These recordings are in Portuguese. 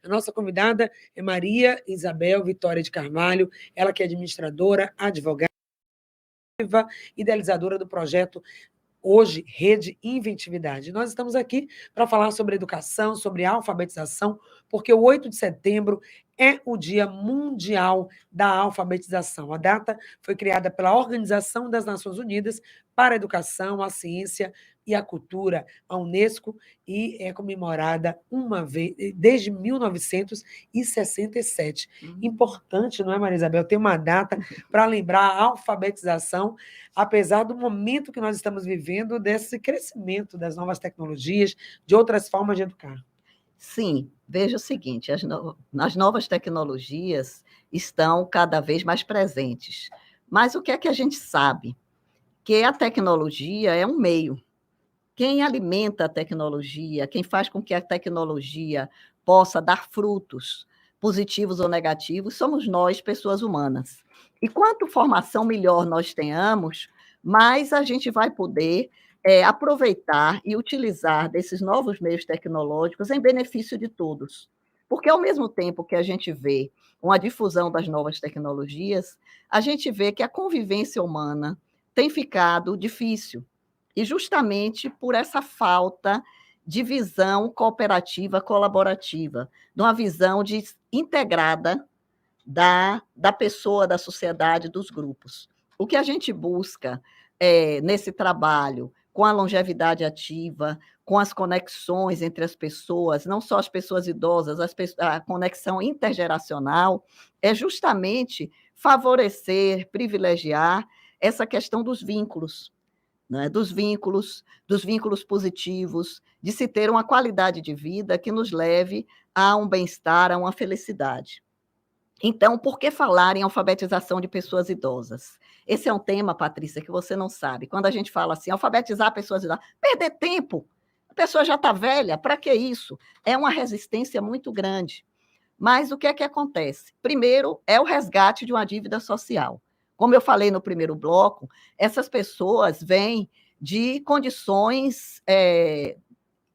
A nossa convidada é Maria Isabel Vitória de Carvalho, ela que é administradora, advogada, idealizadora do projeto Hoje, Rede Inventividade. Nós estamos aqui para falar sobre educação, sobre alfabetização, porque o 8 de setembro é o Dia Mundial da Alfabetização. A data foi criada pela Organização das Nações Unidas para a Educação, a Ciência e a Cultura, a Unesco, e é comemorada uma vez desde 1967. Importante, não é, Maria Isabel, ter uma data para lembrar a alfabetização, apesar do momento que nós estamos vivendo, desse crescimento das novas tecnologias, de outras formas de educar. Sim, veja o seguinte, as novas tecnologias estão cada vez mais presentes. Mas o que é que a gente sabe? Que a tecnologia é um meio. Quem alimenta a tecnologia, quem faz com que a tecnologia possa dar frutos positivos ou negativos, somos nós, pessoas humanas. E quanto formação melhor nós tenhamos, mais a gente vai poder aproveitar e utilizar desses novos meios tecnológicos em benefício de todos. Porque, ao mesmo tempo que a gente vê uma difusão das novas tecnologias, a gente vê que a convivência humana tem ficado difícil. E justamente por essa falta de visão cooperativa, colaborativa, de uma visão integrada da pessoa, da sociedade, dos grupos. O que a gente busca nesse trabalho, com a longevidade ativa, com as conexões entre as pessoas, não só as pessoas idosas, a conexão intergeracional, é justamente favorecer, privilegiar essa questão dos vínculos, né? Dos vínculos positivos, de se ter uma qualidade de vida que nos leve a um bem-estar, a uma felicidade. Então, por que falar em alfabetização de pessoas idosas? Esse é um tema, Patrícia, que você não sabe. Quando a gente fala assim, alfabetizar pessoas idosas, perder tempo, a pessoa já está velha, para que isso? É uma resistência muito grande. Mas o que é que acontece? Primeiro, é o resgate de uma dívida social. Como eu falei no primeiro bloco, essas pessoas vêm de condições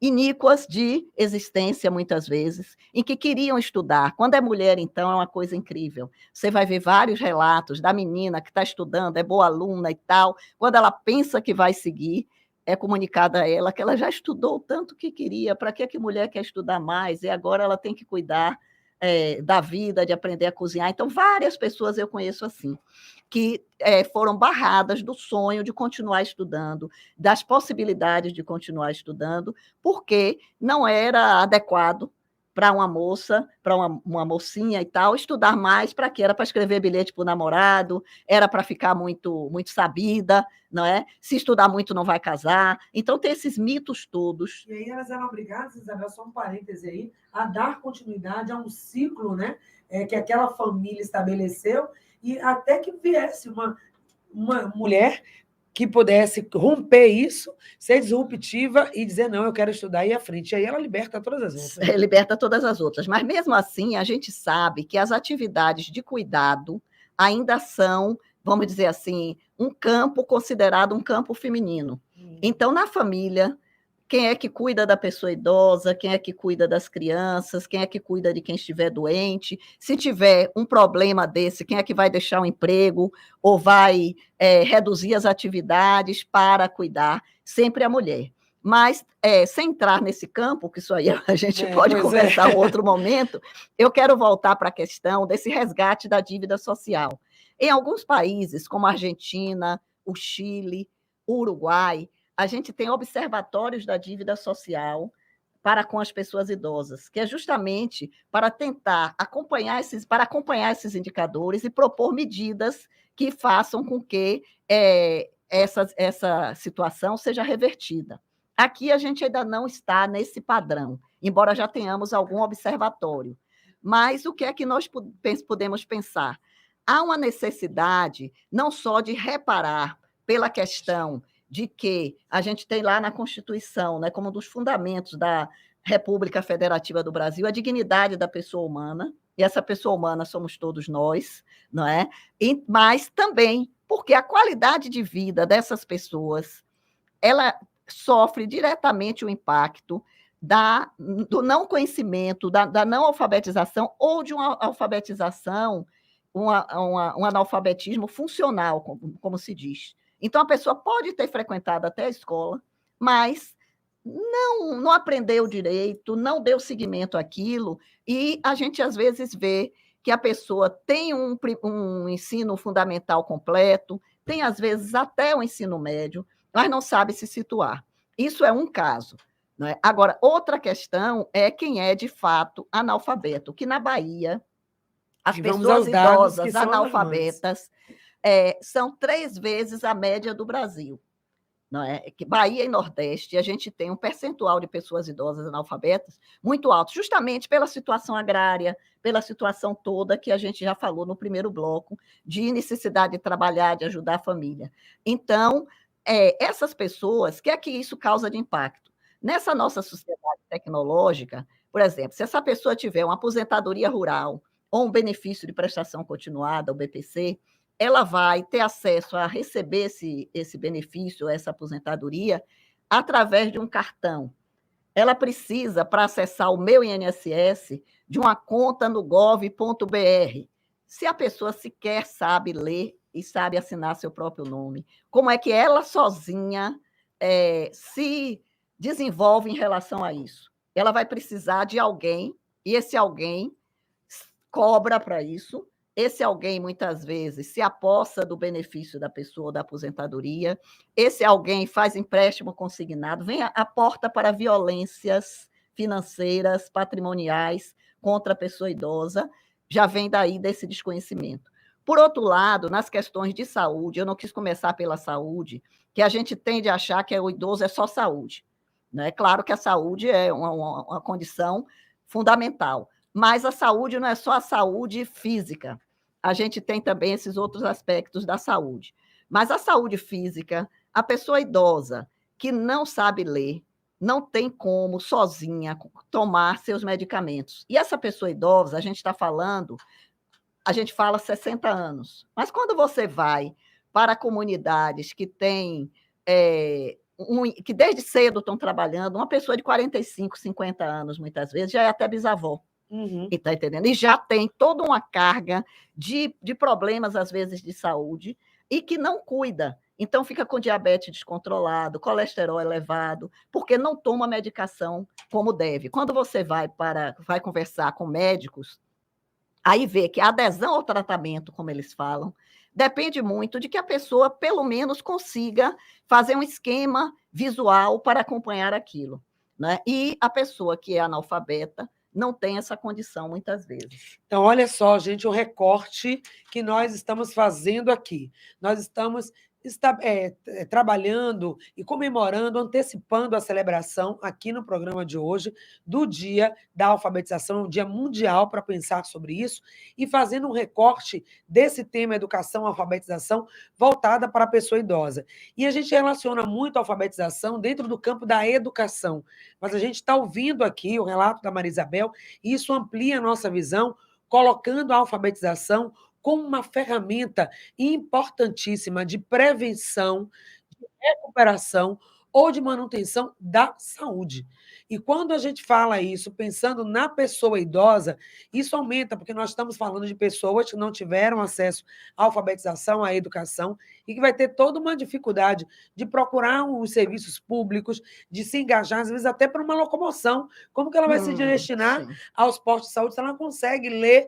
iníquas de existência, muitas vezes, em que queriam estudar. Quando é mulher, então, é uma coisa incrível. Você vai ver vários relatos da menina que está estudando, é boa aluna e tal. Quando ela pensa que vai seguir, é comunicado a ela que ela já estudou o tanto que queria, para que mulher quer estudar mais? E agora ela tem que cuidar da vida, de aprender a cozinhar. Então, várias pessoas eu conheço assim, que foram barradas do sonho de continuar estudando, das possibilidades de continuar estudando, porque não era adequado para uma moça, para uma mocinha e tal, estudar mais. Para quê? Era para escrever bilhete para o namorado, era para ficar muito, muito sabida, não é? Se estudar muito não vai casar. Então tem esses mitos todos. E aí elas eram obrigadas, Isabel, só um parêntese aí, a dar continuidade a um ciclo, né, que aquela família estabeleceu, e até que viesse uma mulher que pudesse romper isso, ser disruptiva e dizer, não, eu quero estudar e ir à frente. E aí ela liberta todas as outras. Liberta todas as outras. Mas, mesmo assim, a gente sabe que as atividades de cuidado ainda são, vamos dizer assim, um campo considerado um campo feminino. Então, na família, quem é que cuida da pessoa idosa, quem é que cuida das crianças, quem é que cuida de quem estiver doente, se tiver um problema desse, quem é que vai deixar o emprego ou vai reduzir as atividades para cuidar? Sempre a mulher. Mas, sem entrar nesse campo, que isso aí a gente pode conversar em outro momento, eu quero voltar para a questão desse resgate da dívida social. Em alguns países, como a Argentina, o Chile, o Uruguai, a gente tem observatórios da dívida social para com as pessoas idosas, que é justamente para tentar acompanhar esses indicadores e propor medidas que façam com que essa situação seja revertida. Aqui a gente ainda não está nesse padrão, embora já tenhamos algum observatório. Mas o que é que nós podemos pensar? Há uma necessidade não só de reparar pela questão de que a gente tem lá na Constituição, né, como um dos fundamentos da República Federativa do Brasil, a dignidade da pessoa humana, e essa pessoa humana somos todos nós, não é? Mas também porque a qualidade de vida dessas pessoas, ela sofre diretamente o impacto do não conhecimento, da não alfabetização ou de uma alfabetização, um analfabetismo funcional, como se diz. Então, a pessoa pode ter frequentado até a escola, mas não aprendeu direito, não deu seguimento àquilo, e a gente, às vezes, vê que a pessoa tem um ensino fundamental completo, tem, às vezes, até o ensino médio, mas não sabe se situar. Isso é um caso. Não é? Agora, outra questão é quem é, de fato, analfabeto, que na Bahia, as E vamos aos pessoas dados que idosas são alarmantes. analfabetas são 3 vezes a média do Brasil. Não é? Que Bahia e Nordeste, a gente tem um percentual de pessoas idosas analfabetas muito alto, justamente pela situação agrária, pela situação toda que a gente já falou no primeiro bloco, de necessidade de trabalhar, de ajudar a família. Então, essas pessoas, o que é que isso causa de impacto? Nessa nossa sociedade tecnológica, por exemplo, se essa pessoa tiver uma aposentadoria rural ou um benefício de prestação continuada, o BPC, ela vai ter acesso a receber esse benefício, essa aposentadoria, através de um cartão. Ela precisa, para acessar o meu INSS, de uma conta no gov.br. Se a pessoa sequer sabe ler e sabe assinar seu próprio nome, como é que ela sozinha se desenvolve em relação a isso? Ela vai precisar de alguém, e esse alguém cobra para isso. Esse alguém, muitas vezes, se apossa do benefício da pessoa, da aposentadoria. Esse alguém faz empréstimo consignado, vem a porta para violências financeiras, patrimoniais contra a pessoa idosa, já vem daí desse desconhecimento. Por outro lado, nas questões de saúde, eu não quis começar pela saúde, que a gente tende a achar que o idoso é só saúde. Né? Claro que a saúde é uma condição fundamental, mas a saúde não é só a saúde física. A gente tem também esses outros aspectos da saúde. Mas a saúde física, a pessoa idosa que não sabe ler, não tem como, sozinha, tomar seus medicamentos. E essa pessoa idosa, a gente está falando, a gente fala 60 anos. Mas quando você vai para comunidades que têm que desde cedo estão trabalhando, uma pessoa de 45, 50 anos, muitas vezes, já é até bisavó. Uhum. E tá entendendo? E já tem toda uma carga de problemas, às vezes, de saúde, e que não cuida. Então, fica com diabetes descontrolado, colesterol elevado, porque não toma medicação como deve. Quando você vai conversar com médicos, aí vê que a adesão ao tratamento, como eles falam, depende muito de que a pessoa, pelo menos, consiga fazer um esquema visual para acompanhar aquilo. Né? E a pessoa que é analfabeta não tem essa condição muitas vezes. Então, olha só, gente, o recorte que nós estamos fazendo aqui. Nós estamos trabalhando e comemorando, antecipando a celebração aqui no programa de hoje do Dia da Alfabetização, um dia mundial para pensar sobre isso, e fazendo um recorte desse tema educação, alfabetização, voltada para a pessoa idosa. E a gente relaciona muito a alfabetização dentro do campo da educação, mas a gente está ouvindo aqui o relato da Maria Isabel, e isso amplia a nossa visão, colocando a alfabetização como uma ferramenta importantíssima de prevenção, de recuperação ou de manutenção da saúde. E quando a gente fala isso, pensando na pessoa idosa, isso aumenta, porque nós estamos falando de pessoas que não tiveram acesso à alfabetização, à educação, e que vai ter toda uma dificuldade de procurar os serviços públicos, de se engajar, às vezes até para uma locomoção. Como que ela vai se destinar aos postos de saúde se ela não consegue ler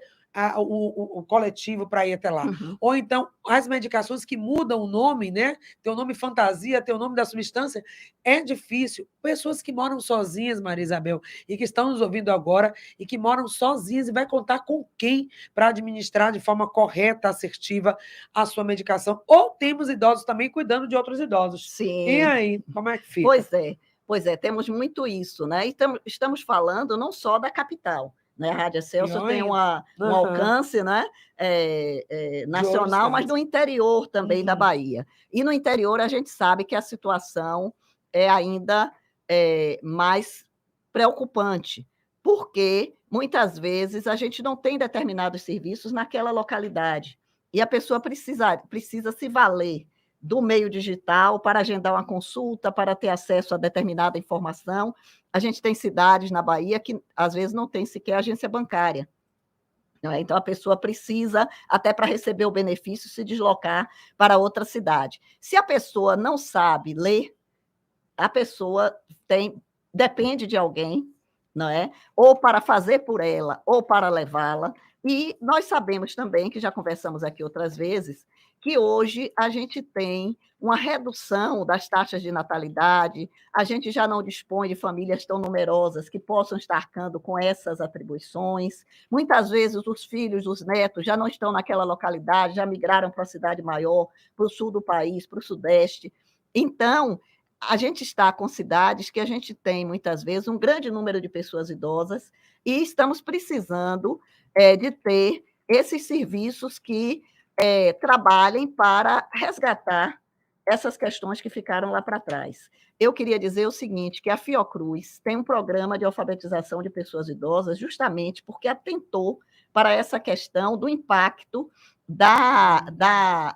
o coletivo para ir até lá? Uhum. Ou então, as medicações que mudam o nome, né? Tem o nome fantasia, tem o nome da substância, é difícil. Pessoas que moram sozinhas, Maria Isabel, e que estão nos ouvindo agora, e que moram sozinhas, e vai contar com quem para administrar de forma correta, assertiva, a sua medicação? Ou temos idosos também cuidando de outros idosos. Sim. E aí, como é que fica? Pois é, temos muito isso, né? E estamos falando não só da capital, né? A Rádio Excelsior tem um alcance, né? Nacional, mas no interior também da Bahia. E no interior a gente sabe que a situação é ainda mais preocupante, porque muitas vezes a gente não tem determinados serviços naquela localidade e a pessoa precisa se valer do meio digital para agendar uma consulta, para ter acesso a determinada informação. A gente tem cidades na Bahia que, às vezes, não tem sequer agência bancária. Não é? Então, a pessoa precisa, até para receber o benefício, se deslocar para outra cidade. Se a pessoa não sabe ler, a pessoa depende de alguém, não é? Ou para fazer por ela, ou para levá-la. E nós sabemos também, que já conversamos aqui outras vezes, que hoje a gente tem uma redução das taxas de natalidade, a gente já não dispõe de famílias tão numerosas que possam estar arcando com essas atribuições. Muitas vezes os filhos, os netos já não estão naquela localidade, já migraram para a cidade maior, para o sul do país, para o sudeste. Então, a gente está com cidades que a gente tem, muitas vezes, um grande número de pessoas idosas e estamos precisando de ter esses serviços que trabalhem para resgatar essas questões que ficaram lá para trás. Eu queria dizer o seguinte, que a Fiocruz tem um programa de alfabetização de pessoas idosas justamente porque atentou para essa questão do impacto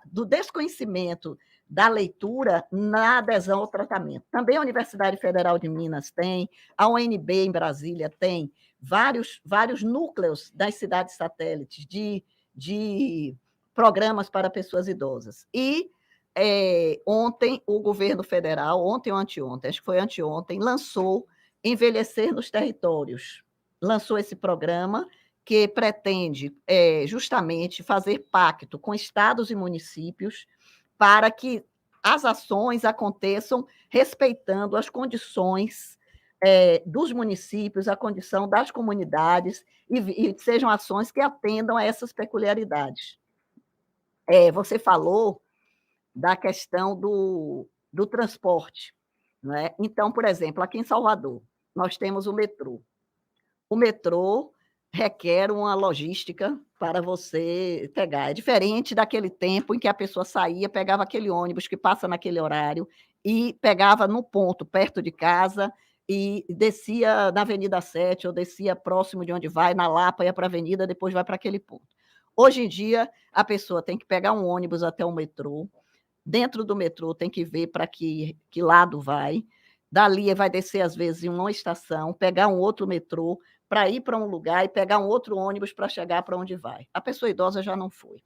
do desconhecimento da leitura na adesão ao tratamento. Também a Universidade Federal de Minas tem, a UNB em Brasília tem vários núcleos das cidades satélites de programas para pessoas idosas. E ontem o governo federal, ontem ou anteontem, acho que foi anteontem, lançou Envelhecer nos Territórios. Lançou esse programa que pretende justamente fazer pacto com estados e municípios para que as ações aconteçam respeitando as condições dos municípios, a condição das comunidades, e sejam ações que atendam a essas peculiaridades. Você falou da questão do transporte. Não é? Então, por exemplo, aqui em Salvador, nós temos o metrô. O metrô requer uma logística para você pegar. É diferente daquele tempo em que a pessoa saía, pegava aquele ônibus que passa naquele horário e pegava no ponto, perto de casa, e descia na Avenida 7, ou descia próximo de onde vai, na Lapa, ia para a avenida, depois vai para aquele ponto. Hoje em dia, a pessoa tem que pegar um ônibus até o metrô, dentro do metrô tem que ver para que lado vai, dali vai descer, às vezes, em uma estação, pegar um outro metrô para ir para um lugar e pegar um outro ônibus para chegar para onde vai. A pessoa idosa já não foi.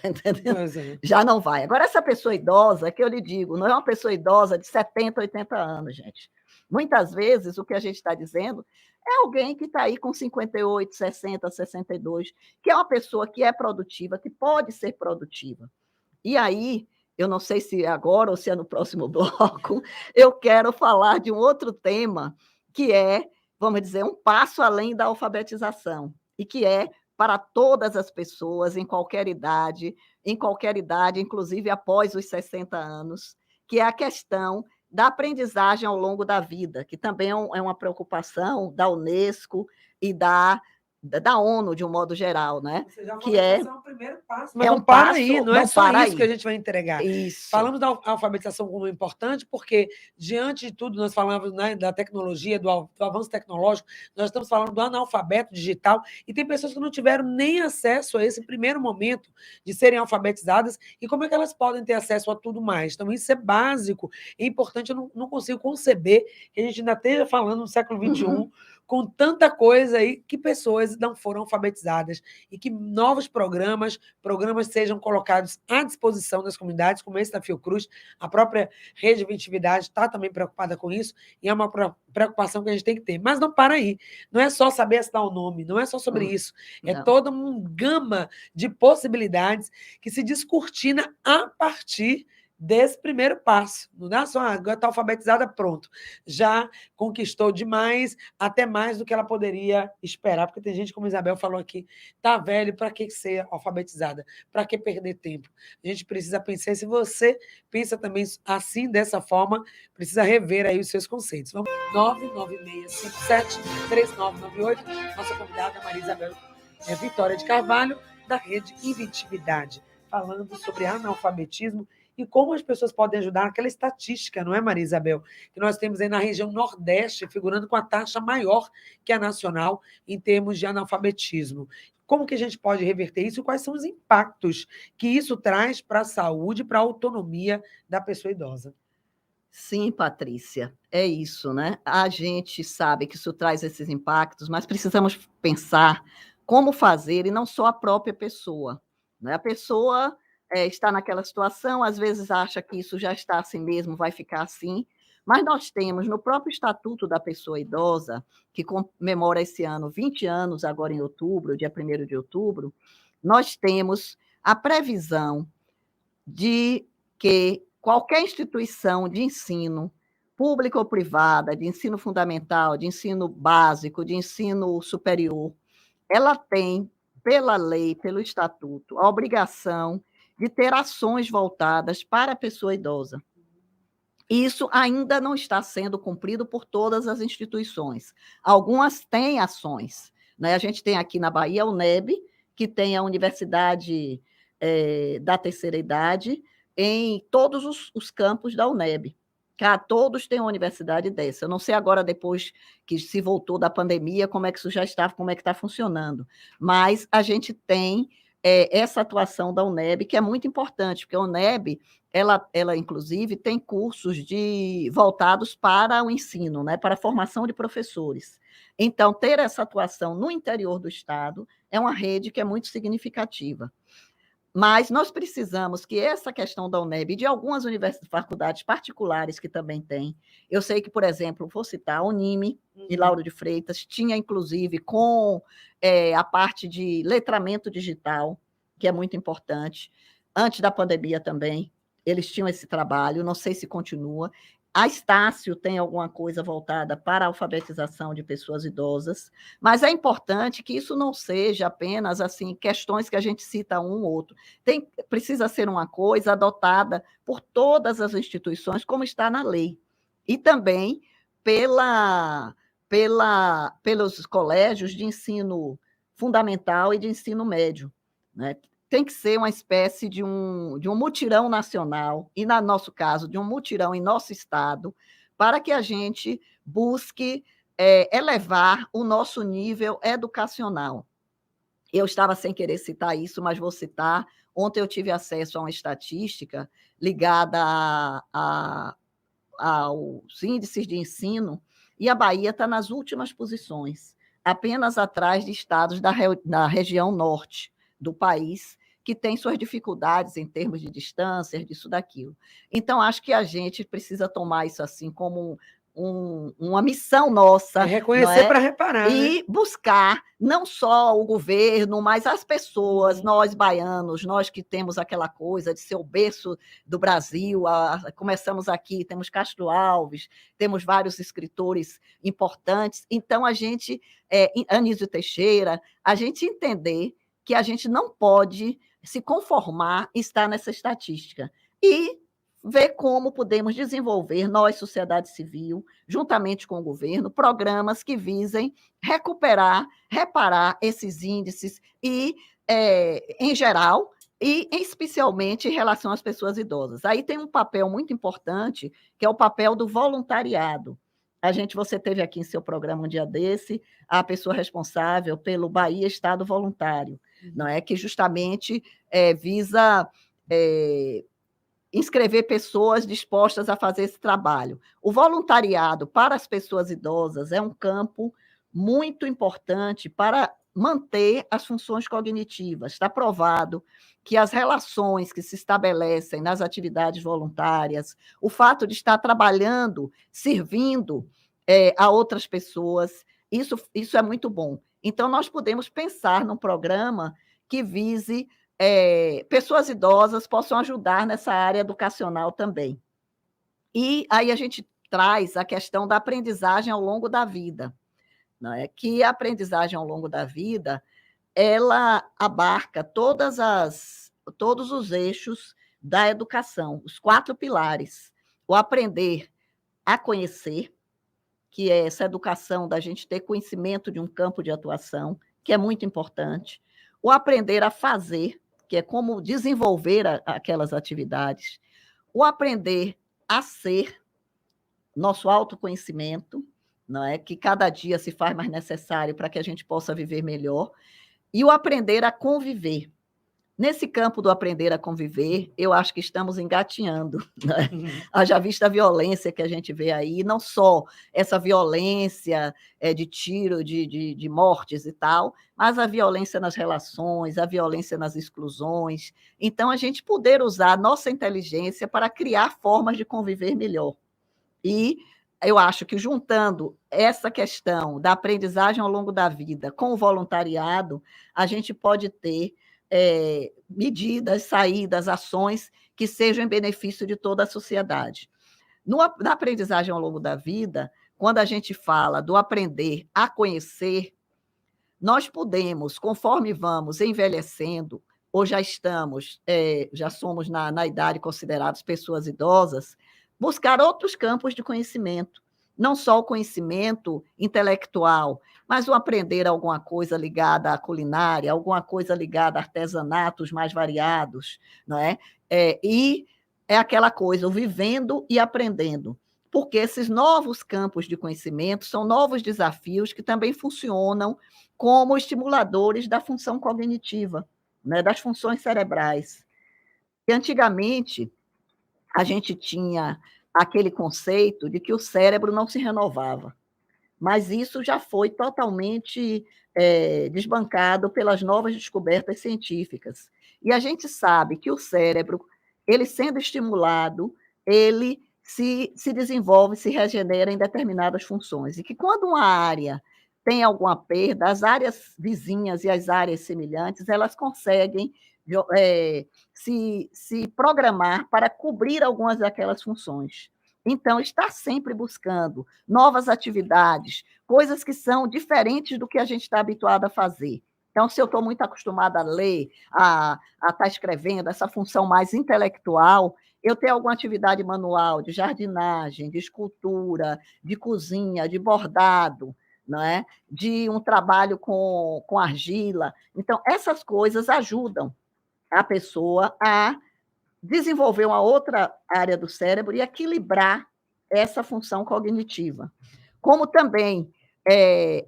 Entendeu? Já não vai. Agora, essa pessoa idosa, que eu lhe digo, não é uma pessoa idosa de 70, 80 anos, gente. Muitas vezes, o que a gente está dizendo é alguém que está aí com 58, 60, 62, que é uma pessoa que é produtiva, que pode ser produtiva. E aí, eu não sei se é agora ou se é no próximo bloco, eu quero falar de um outro tema que é, vamos dizer, um passo além da alfabetização, e que é para todas as pessoas, em qualquer idade, inclusive após os 60 anos, que é a questão da aprendizagem ao longo da vida, que também é uma preocupação da Unesco e da ONU, de um modo geral, né? Ou seja, a que é o primeiro passo. Mas não para aí, não é só isso que a gente vai entregar. Isso. Falamos da alfabetização como importante, porque, diante de tudo, nós falamos, né, da tecnologia, do avanço tecnológico, nós estamos falando do analfabeto digital, e tem pessoas que não tiveram nem acesso a esse primeiro momento de serem alfabetizadas, e como é que elas podem ter acesso a tudo mais? Então, isso é básico, é importante, eu não consigo conceber que a gente ainda esteja falando no século XXI, com tanta coisa aí, que pessoas não foram alfabetizadas, e que novos programas sejam colocados à disposição das comunidades, como esse da Fiocruz. A própria Rede 20atividade está também preocupada com isso, e é uma preocupação que a gente tem que ter. Mas não para aí, não é só saber assinar o nome, não é só sobre isso, é toda uma gama de possibilidades que se descortina a partir desse primeiro passo. Não dá só, agora está alfabetizada, pronto. Já conquistou demais, até mais do que ela poderia esperar, porque tem gente, como a Isabel falou aqui, tá velho, para que ser alfabetizada? Para que perder tempo? A gente precisa pensar, se você pensa também assim, dessa forma, precisa rever aí os seus conceitos. Vamos 996573998. Nossa convidada, Maria Isabel Vitória de Carvalho, da Rede Inventividade, falando sobre analfabetismo e como as pessoas podem ajudar aquela estatística, não é, Maria Isabel? Que nós temos aí na região Nordeste, figurando com a taxa maior que a nacional em termos de analfabetismo. Como que a gente pode reverter isso? Quais são os impactos que isso traz para a saúde, para a autonomia da pessoa idosa? Sim, Patrícia, é isso, né? A gente sabe que isso traz esses impactos, mas precisamos pensar como fazer, e não só a própria pessoa, né? A pessoa está naquela situação, às vezes acha que isso já está assim mesmo, vai ficar assim, mas nós temos no próprio Estatuto da Pessoa Idosa, que comemora esse ano 20 anos, agora em outubro, dia 1º de outubro, nós temos a previsão de que qualquer instituição de ensino, pública ou privada, de ensino fundamental, de ensino básico, de ensino superior, ela tem, pela lei, pelo estatuto, a obrigação de ter ações voltadas para a pessoa idosa. Isso ainda não está sendo cumprido por todas as instituições. Algumas têm ações, né? A gente tem aqui na Bahia a UNEB, que tem a Universidade da Terceira Idade em todos os campos da UNEB. Todos têm uma universidade dessa. Eu não sei agora, depois que se voltou da pandemia, como é que isso já está, como é que está funcionando. Mas a gente tem essa atuação da UNEB, que é muito importante, porque a UNEB ela inclusive, tem cursos voltados para o ensino, né, para a formação de professores. Então, ter essa atuação no interior do Estado é uma rede que é muito significativa. Mas nós precisamos que essa questão da UNEB e de algumas faculdades particulares que também têm, eu sei que, por exemplo, vou citar a Unime e Lauro de Freitas, tinha, inclusive, com a parte de letramento digital, que é muito importante, antes da pandemia também, eles tinham esse trabalho, não sei se continua. A Estácio tem alguma coisa voltada para a alfabetização de pessoas idosas, mas é importante que isso não seja apenas assim questões que a gente cita um ou outro. Precisa ser uma coisa adotada por todas as instituições, como está na lei, e também pelos colégios de ensino fundamental e de ensino médio, né? Tem que ser uma espécie de um mutirão nacional, e, no nosso caso, de um mutirão em nosso estado, para que a gente busque elevar o nosso nível educacional. Eu estava sem querer citar isso, mas vou citar. Ontem eu tive acesso a uma estatística ligada aos índices de ensino, e a Bahia está nas últimas posições, apenas atrás de estados da região norte do país, que tem suas dificuldades em termos de distâncias, disso, daquilo. Então, acho que a gente precisa tomar isso assim como uma missão nossa. Reconhecer para reparar, e né? buscar não só o governo, mas as pessoas, nós baianos, nós que temos aquela coisa de ser o berço do Brasil, começamos aqui, temos Castro Alves, temos vários escritores importantes, então a gente, Anísio Teixeira, a gente entender que a gente não pode se conformar e estar nessa estatística, e ver como podemos desenvolver, nós, sociedade civil, juntamente com o governo, programas que visem recuperar, reparar esses índices e, em geral, e especialmente em relação às pessoas idosas. Aí tem um papel muito importante, que é o papel do voluntariado. Você teve aqui em seu programa um dia desse, a pessoa responsável pelo Bahia Estado Voluntário, não é, que justamente visa inscrever pessoas dispostas a fazer esse trabalho. O voluntariado para as pessoas idosas é um campo muito importante para manter as funções cognitivas. Está provado que as relações que se estabelecem nas atividades voluntárias, o fato de estar trabalhando, servindo a outras pessoas, isso é muito bom. Então, nós podemos pensar num programa que vise pessoas idosas possam ajudar nessa área educacional também. E aí a gente traz a questão da aprendizagem ao longo da vida, não é? Que a aprendizagem ao longo da vida, ela abarca todos os eixos da educação, os 4 pilares. O aprender a conhecer, que é essa educação da gente ter conhecimento de um campo de atuação, que é muito importante. O aprender a fazer, que é como desenvolver aquelas atividades. o aprender a ser, nosso autoconhecimento, não é? Que cada dia se faz mais necessário para que a gente possa viver melhor, e o aprender a conviver. Nesse campo do aprender a conviver, eu acho que estamos engatinhando, né? Haja vista a violência que a gente vê aí, não só essa violência de tiro, de mortes e tal, mas a violência nas relações, a violência nas exclusões. Então, a gente poder usar a nossa inteligência para criar formas de conviver melhor. E eu acho que juntando essa questão da aprendizagem ao longo da vida com o voluntariado, a gente pode ter medidas, saídas, ações que sejam em benefício de toda a sociedade. Na aprendizagem ao longo da vida, quando a gente fala do aprender a conhecer, nós podemos, conforme vamos envelhecendo, ou já estamos, já somos na idade considerados pessoas idosas, buscar outros campos de conhecimento, não só o conhecimento intelectual, mas o aprender alguma coisa ligada à culinária, alguma coisa ligada a artesanatos mais variados, não é? E é aquela coisa, o vivendo e aprendendo, porque esses novos campos de conhecimento são novos desafios que também funcionam como estimuladores da função cognitiva, né, das funções cerebrais. E antigamente, a gente tinha aquele conceito de que o cérebro não se renovava, mas isso já foi totalmente desbancado pelas novas descobertas científicas. E a gente sabe que o cérebro, ele sendo estimulado, ele se desenvolve, se regenera em determinadas funções, e que quando uma área tem alguma perda, as áreas vizinhas e as áreas semelhantes, elas conseguem se programar para cobrir algumas daquelas funções. Então, está sempre buscando novas atividades, coisas que são diferentes do que a gente está habituado a fazer. Então, se eu estou muito acostumada a ler, a estar escrevendo, essa função mais intelectual, eu tenho alguma atividade manual de jardinagem, de escultura, de cozinha, de bordado, não é? De um trabalho com argila. Então, essas coisas ajudam a pessoa a desenvolver uma outra área do cérebro e equilibrar essa função cognitiva. Como também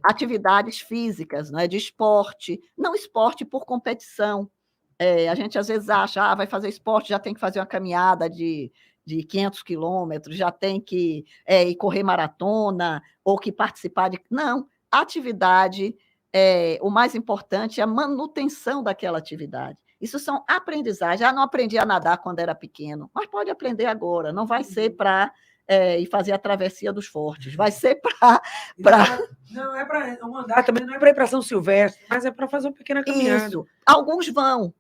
atividades físicas, né, de esporte, não esporte por competição. A gente às vezes acha, vai fazer esporte, já tem que fazer uma caminhada de 500 quilômetros, já tem que ir correr maratona, ou que participar de... Não, atividade, o mais importante é a manutenção daquela atividade. Isso são aprendizagens. Não aprendi a nadar quando era pequeno, mas pode aprender agora. Não vai ser para ir fazer a travessia dos fortes, vai ser para... Não é para andar também, não é para ir para São Silvestre, mas é para fazer uma pequena caminhada. Isso. Alguns vão,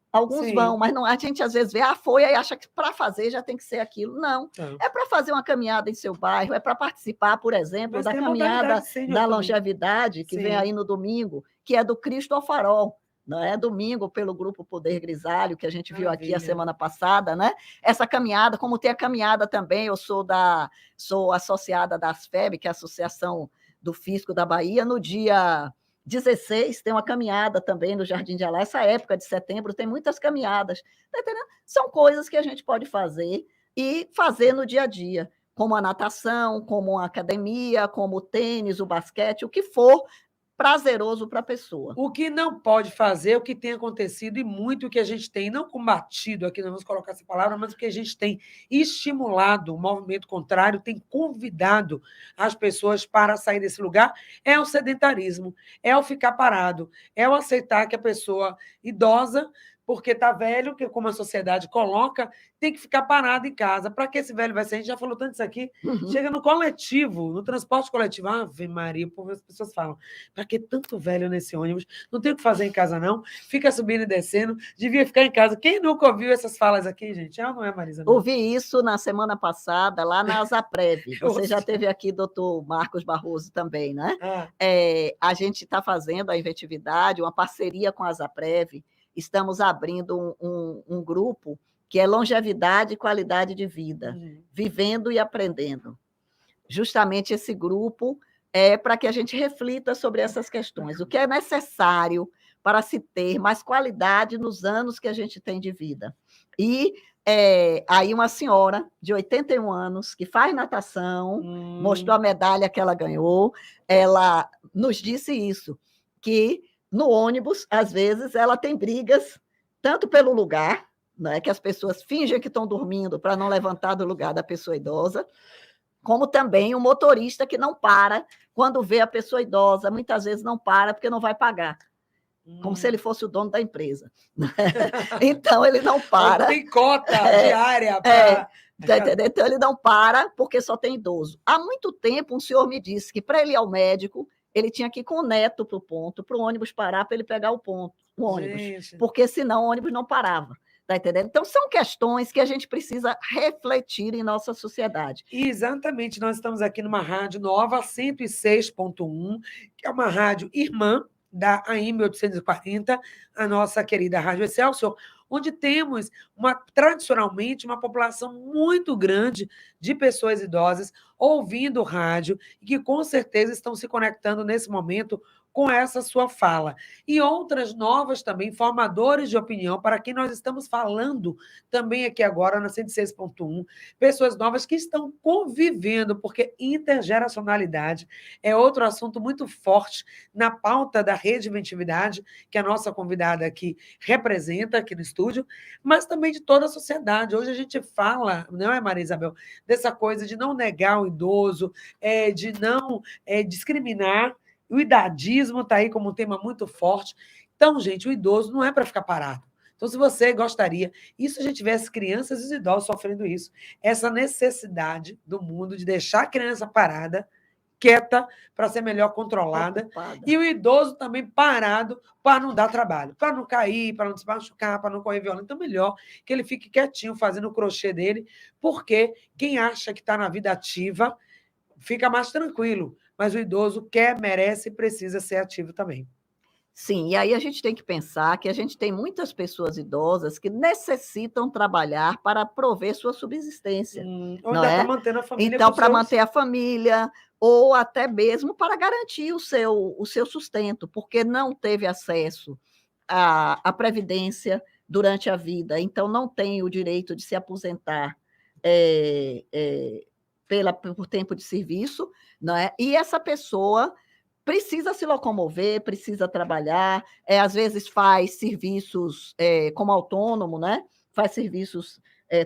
mas não, a gente às vezes vê, foi e acha que para fazer já tem que ser aquilo. Não, é para fazer uma caminhada em seu bairro, é para participar, por exemplo, da caminhada da longevidade, que vem aí no domingo, que é do Cristo ao Farol. Não é domingo pelo grupo Poder Grisalho, que a gente viu aqui a semana passada, né? Essa caminhada, como tem a caminhada também, eu sou associada da ASFEB, que é a Associação do Fisco da Bahia, no dia 16 tem uma caminhada também no Jardim de Alá. Essa época de setembro tem muitas caminhadas. Tá entendendo? São coisas que a gente pode fazer e fazer no dia a dia, como a natação, como a academia, como o tênis, o basquete, o que for prazeroso para a pessoa. O que não pode fazer, o que tem acontecido e muito o que a gente tem não combatido aqui, não vamos colocar essa palavra, mas o que a gente tem estimulado, o movimento contrário, tem convidado as pessoas para sair desse lugar, é o sedentarismo, é o ficar parado, é o aceitar que a pessoa idosa, porque está velho, que como a sociedade coloca, tem que ficar parado em casa. Para que esse velho vai ser? A gente já falou tanto isso aqui. Chega no coletivo, no transporte coletivo. Ave Maria, as pessoas falam, para que tanto velho nesse ônibus? Não tem o que fazer em casa, não? Fica subindo e descendo, devia ficar em casa. Quem nunca ouviu essas falas aqui, gente? Não é, Marisa? Não. Ouvi isso na semana passada, lá na Asaprev. Você já teve aqui, doutor Marcos Barroso, também, né? A gente está fazendo a inventividade, uma parceria com a Asaprev. Estamos abrindo um grupo que é longevidade e qualidade de vida, vivendo e aprendendo. Justamente esse grupo é para que a gente reflita sobre essas questões, o que é necessário para se ter mais qualidade nos anos que a gente tem de vida. E Aí uma senhora de 81 anos, que faz natação, mostrou a medalha que ela ganhou, ela nos disse isso, que no ônibus, às vezes, ela tem brigas, tanto pelo lugar, né, que as pessoas fingem que estão dormindo para não levantar do lugar da pessoa idosa, como também o motorista que não para quando vê a pessoa idosa, muitas vezes não para porque não vai pagar, como se ele fosse o dono da empresa. Então, ele não para. Tem cota diária para... Então, ele não para porque só tem idoso. Há muito tempo, um senhor me disse que para ele ir ao médico, ele tinha que ir com o neto para o ponto, para o ônibus parar, para ele pegar o ônibus, gente, porque senão o ônibus não parava. Tá entendendo? Então, são questões que a gente precisa refletir em nossa sociedade. Exatamente. Nós estamos aqui numa rádio nova, 106.1, que é uma rádio irmã da AM 840, a nossa querida Rádio Excelsior, onde temos, tradicionalmente, uma população muito grande de pessoas idosas ouvindo rádio e que, com certeza, estão se conectando nesse momento com essa sua fala. E outras novas também, formadores de opinião, para quem nós estamos falando também aqui agora na 106.1, pessoas novas que estão convivendo, porque intergeracionalidade é outro assunto muito forte na pauta da rediventividade, que a nossa convidada aqui representa aqui no estúdio, mas também de toda a sociedade. Hoje a gente fala, não é, Maria Isabel, dessa coisa de não negar o idoso, de não discriminar. O idadismo está aí como um tema muito forte. Então, gente, o idoso não é para ficar parado. Então, se você gostaria, e se a gente tivesse crianças e os idosos sofrendo isso, essa necessidade do mundo de deixar a criança parada, quieta, para ser melhor controlada, e o idoso também parado para não dar trabalho, para não cair, para não se machucar, para não correr violento. Então, melhor que ele fique quietinho, fazendo o crochê dele, porque quem acha que está na vida ativa fica mais tranquilo, mas o idoso quer, merece e precisa ser ativo também. Sim, e aí a gente tem que pensar que a gente tem muitas pessoas idosas que necessitam trabalhar para prover sua subsistência. Ou ainda está mantendo a família. Então, para manter a família, ou até mesmo para garantir o seu sustento, porque não teve acesso à previdência durante a vida, então não tem o direito de se aposentar por tempo de serviço, não é? E essa pessoa precisa se locomover, precisa trabalhar, às vezes faz serviços como autônomo, né? Faz serviços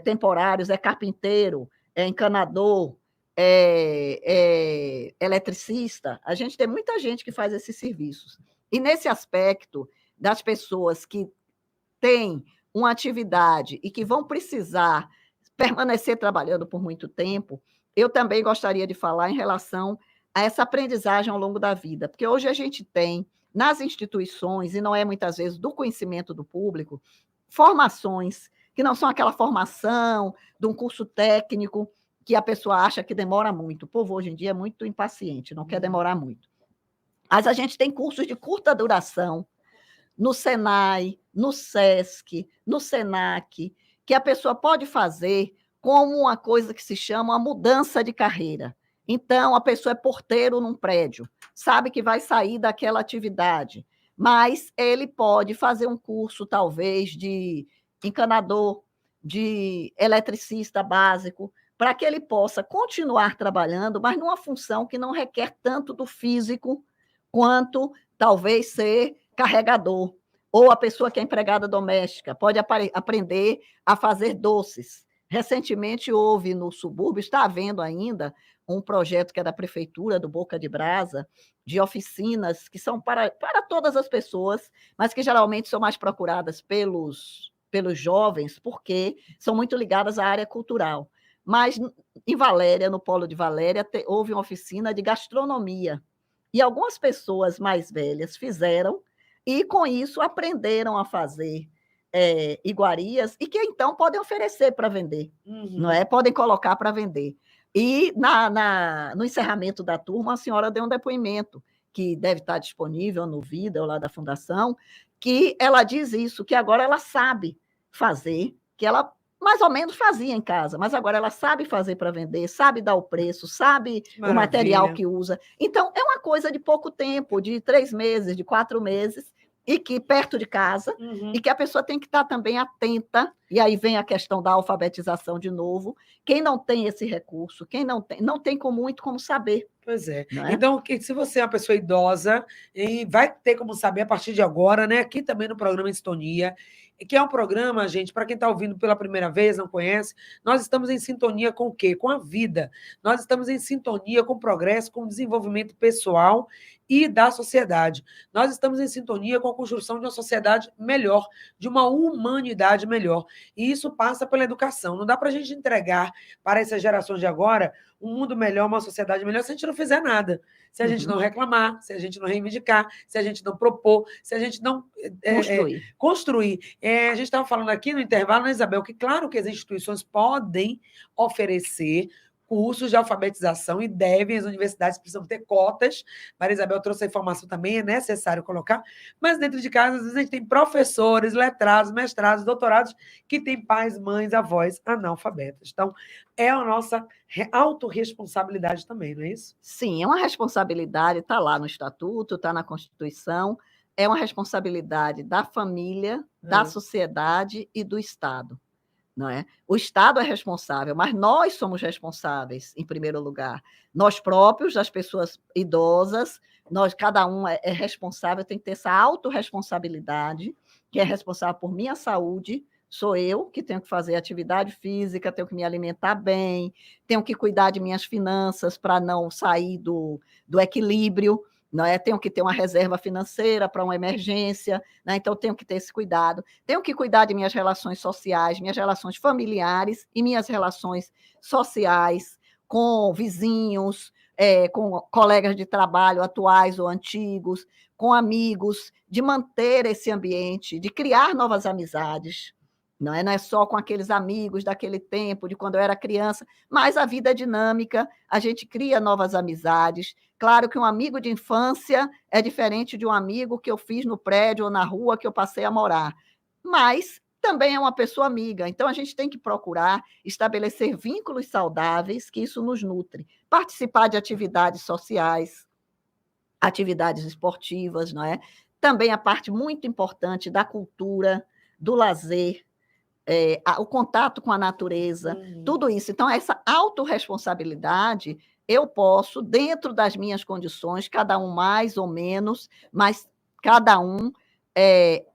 temporários, é carpinteiro, é encanador, é eletricista. A gente tem muita gente que faz esses serviços. E nesse aspecto das pessoas que têm uma atividade e que vão precisar permanecer trabalhando por muito tempo, eu também gostaria de falar em relação a essa aprendizagem ao longo da vida, porque hoje a gente tem, nas instituições, e não é muitas vezes do conhecimento do público, formações que não são aquela formação de um curso técnico que a pessoa acha que demora muito. O povo hoje em dia é muito impaciente, não quer demorar muito. Mas a gente tem cursos de curta duração no Senai, no SESC, no SENAC, que a pessoa pode fazer como uma coisa que se chama uma mudança de carreira. Então, a pessoa é porteiro num prédio, sabe que vai sair daquela atividade, mas ele pode fazer um curso, talvez, de encanador, de eletricista básico, para que ele possa continuar trabalhando, mas numa função que não requer tanto do físico quanto, talvez, ser carregador. Ou a pessoa que é empregada doméstica pode aprender a fazer doces. Recentemente houve no subúrbio, está havendo ainda, um projeto que é da prefeitura, do Boca de Brasa, de oficinas que são para todas as pessoas, mas que geralmente são mais procuradas pelos jovens, porque são muito ligadas à área cultural. Mas em Valéria, no Polo de Valéria, houve uma oficina de gastronomia, e algumas pessoas mais velhas fizeram, e com isso aprenderam a fazer iguarias, e que então podem oferecer para vender, não é? Podem colocar para vender. E no encerramento da turma, a senhora deu um depoimento, que deve estar disponível no vídeo lá da Fundação, que ela diz isso, que agora ela sabe fazer, que ela mais ou menos fazia em casa, mas agora ela sabe fazer para vender, sabe dar o preço, sabe o material que usa. Então, é uma coisa de pouco tempo, de 3 meses, de 4 meses, e que perto de casa, e que a pessoa tem que estar também atenta, e aí vem a questão da alfabetização de novo. Quem não tem esse recurso, quem não tem muito como saber. Pois é. Não é? Então, se você é uma pessoa idosa, e vai ter como saber a partir de agora, né? Aqui também no programa Sintonia, que é um programa, gente, para quem está ouvindo pela primeira vez, não conhece, nós estamos em sintonia com o quê? Com a vida. Nós estamos em sintonia com o progresso, com o desenvolvimento pessoal e da sociedade. Nós estamos em sintonia com a construção de uma sociedade melhor, de uma humanidade melhor. E isso passa pela educação. Não dá para a gente entregar para essas gerações de agora um mundo melhor, uma sociedade melhor, se a gente não fizer nada. Se a gente não reclamar, se a gente não reivindicar, se a gente não propor, se a gente não construir. A gente estava falando aqui no intervalo, né, Isabel, que claro que as instituições podem oferecer cursos de alfabetização e devem, as universidades precisam ter cotas. Maria Isabel trouxe a informação também, é necessário colocar, mas dentro de casa, às vezes, a gente tem professores, letrados, mestrados, doutorados, que têm pais, mães, avós analfabetas. Então, é a nossa autorresponsabilidade também, não é isso? Sim, é uma responsabilidade, está lá no Estatuto, está na Constituição, é uma responsabilidade da família, da sociedade e do Estado. Não é? O Estado é responsável, mas nós somos responsáveis, em primeiro lugar. Nós próprios, as pessoas idosas, cada um é responsável, tem que ter essa autorresponsabilidade, que é responsável por minha saúde. Sou eu que tenho que fazer atividade física, tenho que me alimentar bem, tenho que cuidar de minhas finanças para não sair do equilíbrio. Não é? Tenho que ter uma reserva financeira para uma emergência, né? Então tenho que ter esse cuidado. Tenho que cuidar de minhas relações sociais, minhas relações familiares e minhas relações sociais com vizinhos, com colegas de trabalho atuais ou antigos, com amigos, de manter esse ambiente, de criar novas amizades. Não é só com aqueles amigos daquele tempo, de quando eu era criança, mas a vida é dinâmica, a gente cria novas amizades. Claro que um amigo de infância é diferente de um amigo que eu fiz no prédio ou na rua que eu passei a morar, mas também é uma pessoa amiga. Então, a gente tem que procurar estabelecer vínculos saudáveis, que isso nos nutre. Participar de atividades sociais, atividades esportivas, não é? Também a parte muito importante da cultura, do lazer, o contato com a natureza, tudo isso. Então, essa autorresponsabilidade eu posso, dentro das minhas condições, cada um mais ou menos, mas cada um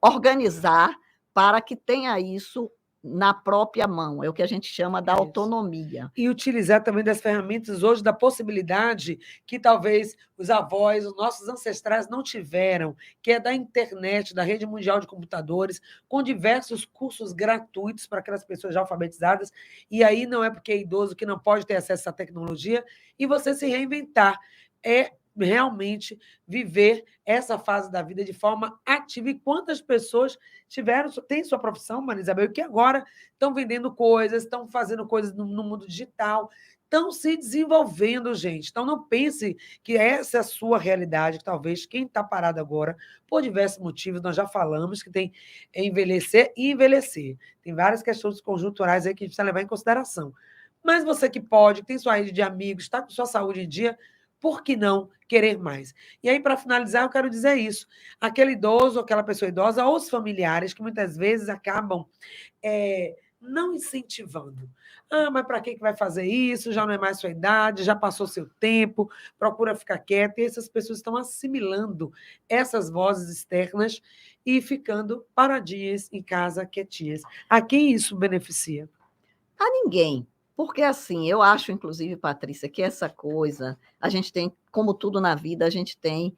organizar para que tenha isso na própria mão, é o que a gente chama da autonomia. E utilizar também das ferramentas hoje, da possibilidade que talvez os avós, os nossos ancestrais não tiveram, que é da internet, da rede mundial de computadores, com diversos cursos gratuitos para aquelas pessoas já alfabetizadas, e aí não é porque é idoso que não pode ter acesso à tecnologia, e você se reinventar. É realmente viver essa fase da vida de forma ativa. E quantas pessoas têm sua profissão, Maria Isabel, que agora estão vendendo coisas, estão fazendo coisas no mundo digital, estão se desenvolvendo, gente. Então, não pense que essa é a sua realidade, que talvez quem está parado agora, por diversos motivos, nós já falamos que tem envelhecer e envelhecer. Tem várias questões conjunturais aí que a gente precisa levar em consideração. Mas você que pode, que tem sua rede de amigos, está com sua saúde em dia, por que não querer mais? E aí, para finalizar, eu quero dizer isso. Aquele idoso, aquela pessoa idosa, ou os familiares, que muitas vezes acabam não incentivando. Mas para que vai fazer isso? Já não é mais sua idade, já passou seu tempo, procura ficar quieta. E essas pessoas estão assimilando essas vozes externas e ficando paradinhas em casa, quietinhas. A quem isso beneficia? A ninguém. Porque, assim, eu acho, inclusive, Patrícia, que essa coisa, a gente tem, como tudo na vida, a gente tem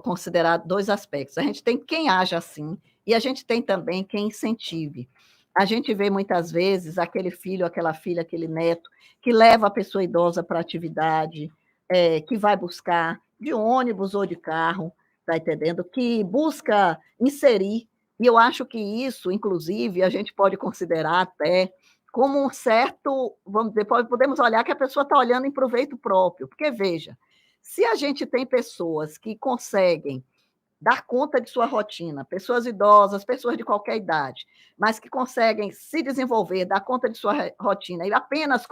considerado dois aspectos. A gente tem quem age assim e a gente tem também quem incentive. A gente vê muitas vezes aquele filho, aquela filha, aquele neto que leva a pessoa idosa para a atividade, que vai buscar de ônibus ou de carro, está entendendo? Que busca inserir. E eu acho que isso, inclusive, a gente pode considerar até como um certo, vamos dizer, podemos olhar que a pessoa está olhando em proveito próprio, porque veja, se a gente tem pessoas que conseguem dar conta de sua rotina, pessoas idosas, pessoas de qualquer idade, mas que conseguem se desenvolver, dar conta de sua rotina, e apenas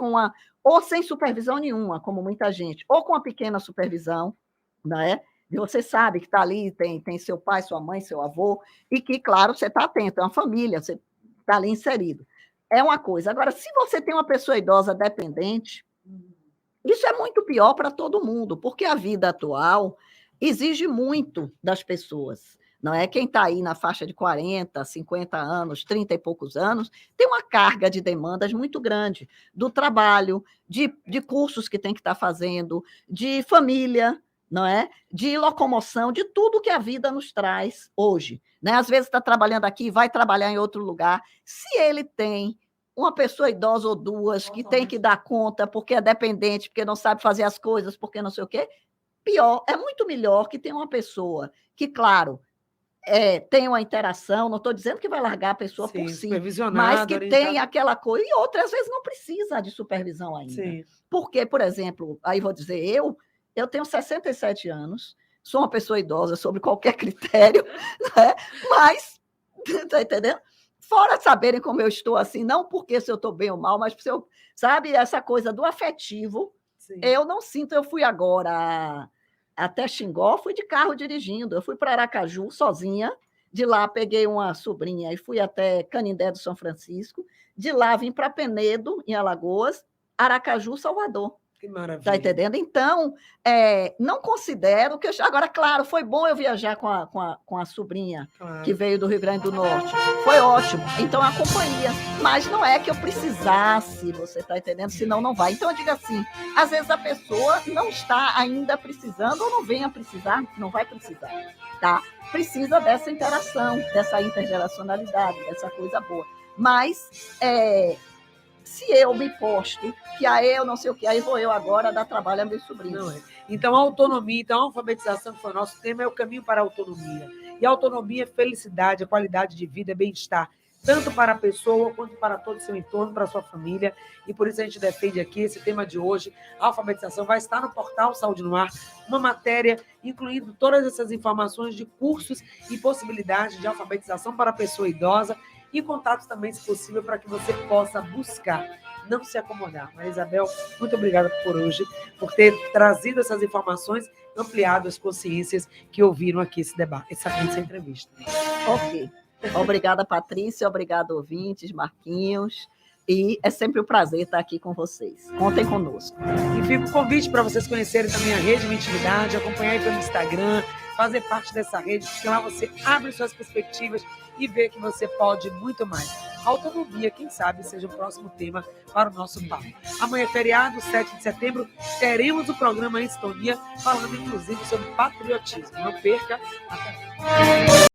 ou sem supervisão nenhuma, como muita gente, ou com uma pequena supervisão, não é? E você sabe que está ali, tem seu pai, sua mãe, seu avô, e que, claro, você está atento, é uma família, você está ali inserido. É uma coisa. Agora, se você tem uma pessoa idosa dependente, isso é muito pior para todo mundo, porque a vida atual exige muito das pessoas. Não é? Quem está aí na faixa de 40, 50 anos, 30 e poucos anos, tem uma carga de demandas muito grande do trabalho, de cursos que tem que estar fazendo, de família, não é? De locomoção, de tudo que a vida nos traz hoje. Né? Às vezes está trabalhando aqui, vai trabalhar em outro lugar. Se ele tem uma pessoa idosa ou duas que tem que dar conta porque é dependente, porque não sabe fazer as coisas, porque não sei o quê, pior, é muito melhor que tenha uma pessoa que, claro, tem uma interação, não estou dizendo que vai largar a pessoa por si, mas que tem aquela coisa, e outra, às vezes, não precisa de supervisão ainda. Sim. Porque, por exemplo, aí vou dizer, eu tenho 67 anos, sou uma pessoa idosa sobre qualquer critério, né? Mas, está entendendo? Fora saberem como eu estou assim, não porque se eu estou bem ou mal, mas se eu, sabe, essa coisa do afetivo, sim, eu não sinto. Eu fui agora até Xingó, fui de carro dirigindo, eu fui para Aracaju sozinha, de lá peguei uma sobrinha e fui até Canindé do São Francisco, de lá vim para Penedo, em Alagoas, Aracaju, Salvador. Que maravilha. Está entendendo? Então, não considero que... Agora, claro, foi bom eu viajar com a sobrinha, claro, que veio do Rio Grande do Norte. Foi ótimo. Então, a companhia. Mas não é que eu precisasse, você está entendendo? Senão, não vai. Então, eu digo assim, às vezes a pessoa não está ainda precisando ou não venha precisar, não vai precisar, tá? Precisa dessa interação, dessa intergeracionalidade, dessa coisa boa. Mas... se eu me posto, que eu não sei o que, aí vou eu agora dar trabalho a meus sobrinhos. Não é. Então, a autonomia, a alfabetização, que foi o nosso tema, é o caminho para a autonomia. E a autonomia é felicidade, é qualidade de vida, é bem-estar, tanto para a pessoa quanto para todo o seu entorno, para a sua família. E por isso a gente defende aqui esse tema de hoje. A alfabetização vai estar no portal Saúde no Ar, uma matéria incluindo todas essas informações de cursos e possibilidades de alfabetização para a pessoa idosa, e contatos também, se possível, para que você possa buscar, não se acomodar. Maria Isabel, muito obrigada por hoje, por ter trazido essas informações, ampliado as consciências que ouviram aqui esse debate, essa entrevista. Ok. Obrigada, Patrícia, obrigada, ouvintes, Marquinhos, e é sempre um prazer estar aqui com vocês. Contem conosco. E fica o convite para vocês conhecerem também a Rede Intimidade, acompanhar pelo Instagram, fazer parte dessa rede, porque lá você abre suas perspectivas e vê que você pode muito mais. Autonomia, quem sabe, seja o próximo tema para o nosso papo. Amanhã é feriado, 7 de setembro, teremos o programa Estonia, falando inclusive sobre patriotismo. Não perca, até lá.